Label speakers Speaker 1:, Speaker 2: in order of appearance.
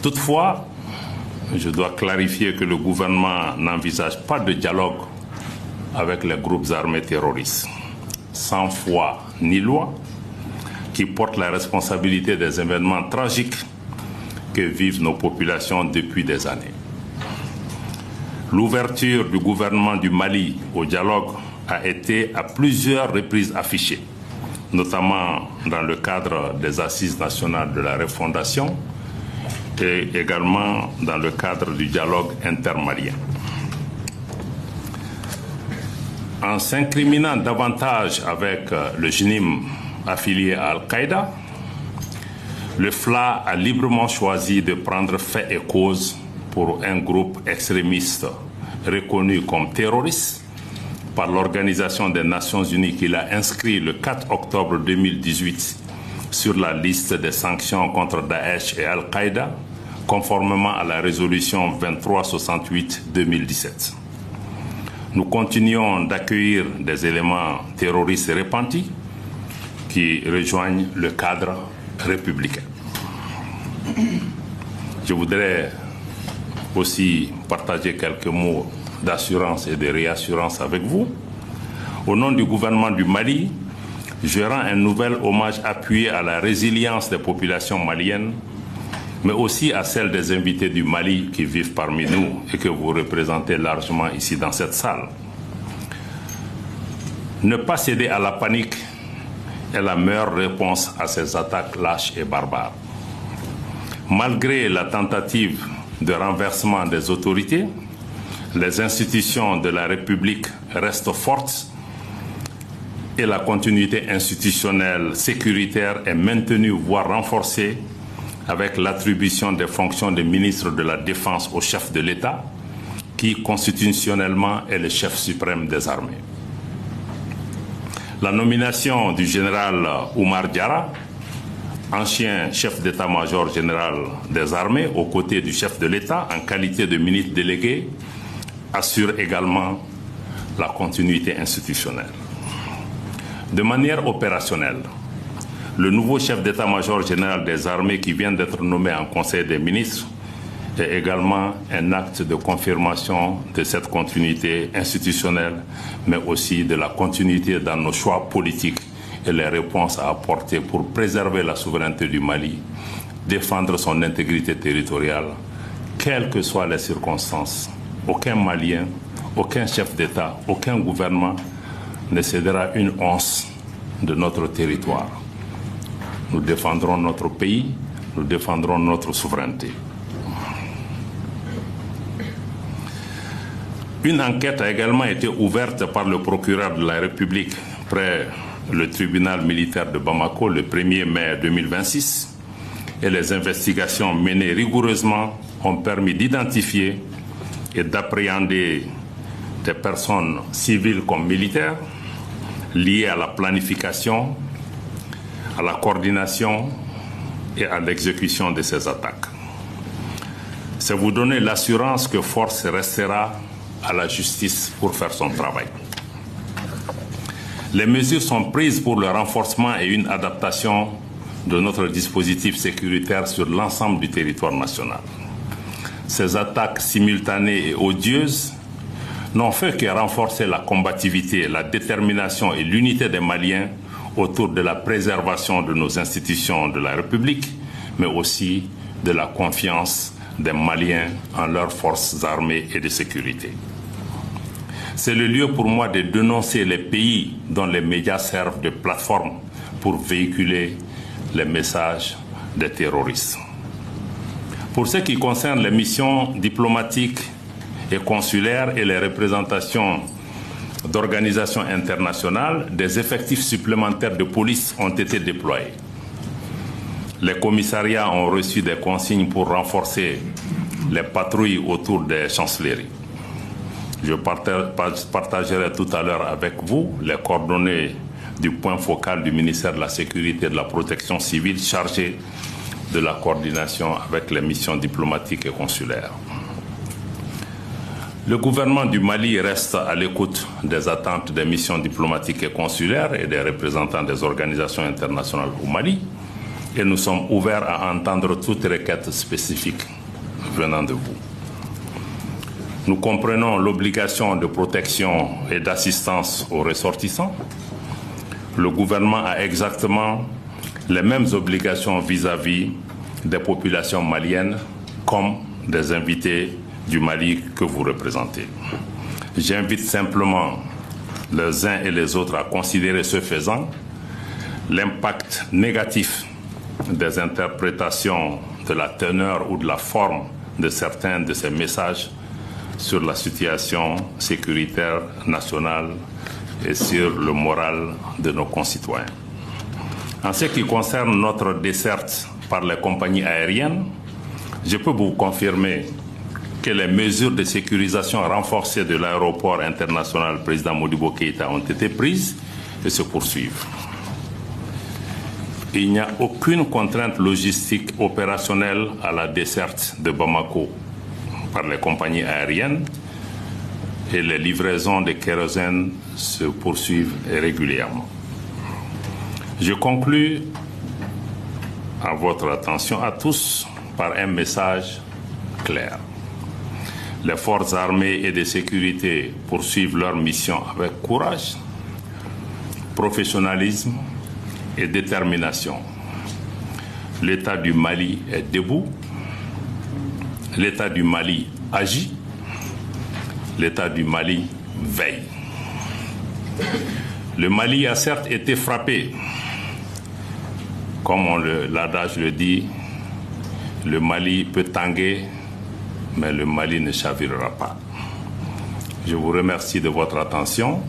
Speaker 1: Toutefois, je dois clarifier que le gouvernement n'envisage pas de dialogue avec les groupes armés terroristes, sans foi ni loi, qui portent la responsabilité des événements tragiques que vivent nos populations depuis des années. L'ouverture du gouvernement du Mali au dialogue a été à plusieurs reprises affichée, notamment dans le cadre des Assises nationales de la refondation et également dans le cadre du dialogue intermalien. En s'incriminant davantage avec le JNIM affilié à Al-Qaïda, le FLA a librement choisi de prendre fait et cause pour un groupe extrémiste reconnu comme terroriste par l'Organisation des Nations Unies qu'il a inscrit le 4 octobre 2018 sur la liste des sanctions contre Daesh et Al-Qaïda, conformément à la résolution 2368-2017. Nous continuons d'accueillir des éléments terroristes repentis qui rejoignent le cadre républicain. Je voudrais aussi partager quelques mots d'assurance et de réassurance avec vous. Au nom du gouvernement du Mali, je rends un nouvel hommage appuyé à la résilience des populations maliennes, mais aussi à celle des invités du Mali qui vivent parmi nous et que vous représentez largement ici dans cette salle. Ne pas céder à la panique est la meilleure réponse à ces attaques lâches et barbares. Malgré la tentative de renversement des autorités, les institutions de la République restent fortes et la continuité institutionnelle sécuritaire est maintenue, voire renforcée, avec l'attribution des fonctions de ministre de la Défense au chef de l'État, qui constitutionnellement est le chef suprême des armées. La nomination du général Oumar Diarra, ancien chef d'état-major général des armées, aux côtés du chef de l'État, en qualité de ministre délégué, assure également la continuité institutionnelle. De manière opérationnelle, le nouveau chef d'état-major général des armées qui vient d'être nommé en Conseil des ministres est également un acte de confirmation de cette continuité institutionnelle, mais aussi de la continuité dans nos choix politiques et les réponses à apporter pour préserver la souveraineté du Mali, défendre son intégrité territoriale, quelles que soient les circonstances. Aucun Malien, aucun chef d'État, aucun gouvernement ne cédera une once de notre territoire. Nous défendrons notre pays, nous défendrons notre souveraineté. Une enquête a également été ouverte par le procureur de la République près le tribunal militaire de Bamako le 1er mai 2026 et les investigations menées rigoureusement ont permis d'identifier et d'appréhender des personnes civiles comme militaires liées à la planification, à la coordination et à l'exécution de ces attaques. C'est vous donner l'assurance que force restera à la justice pour faire son travail. Les mesures sont prises pour le renforcement et une adaptation de notre dispositif sécuritaire sur l'ensemble du territoire national. Ces attaques simultanées et odieuses n'ont fait que renforcer la combativité, la détermination et l'unité des Maliens autour de la préservation de nos institutions de la République, mais aussi de la confiance des Maliens en leurs forces armées et de sécurité. C'est le lieu pour moi de dénoncer les pays dont les médias servent de plateforme pour véhiculer les messages des terroristes. Pour ce qui concerne les missions diplomatiques et consulaires et les représentations d'organisations internationales, des effectifs supplémentaires de police ont été déployés. Les commissariats ont reçu des consignes pour renforcer les patrouilles autour des chancelleries. Je partagerai tout à l'heure avec vous les coordonnées du point focal du ministère de la Sécurité et de la Protection civile chargé de la coordination avec les missions diplomatiques et consulaires. Le gouvernement du Mali reste à l'écoute des attentes des missions diplomatiques et consulaires et des représentants des organisations internationales au Mali. et nous sommes ouverts à entendre toute requête spécifique venant de vous. Nous comprenons l'obligation de protection et d'assistance aux ressortissants. Le gouvernement a exactement les mêmes obligations vis-à-vis des populations maliennes comme des invités du Mali que vous représentez. J'invite simplement les uns et les autres à considérer ce faisant l'impact négatif des interprétations de la teneur ou de la forme de certains de ces messages sur la situation sécuritaire nationale et sur le moral de nos concitoyens. En ce qui concerne notre desserte par les compagnies aériennes, je peux vous confirmer que les mesures de sécurisation renforcées de l'aéroport international président Modibo Keïta ont été prises et se poursuivent. Il n'y a aucune contrainte logistique opérationnelle à la desserte de Bamako par les compagnies aériennes et les livraisons de kérosène se poursuivent régulièrement. Je conclus à votre attention à tous par un message clair. Les forces armées et de sécurité poursuivent leur mission avec courage, professionnalisme et détermination. L'État du Mali est debout, l'État du Mali agit, l'État du Mali veille. Le Mali a certes été frappé, comme l'adage le dit, le Mali peut tanguer, mais le Mali ne chavirera pas. Je vous remercie de votre attention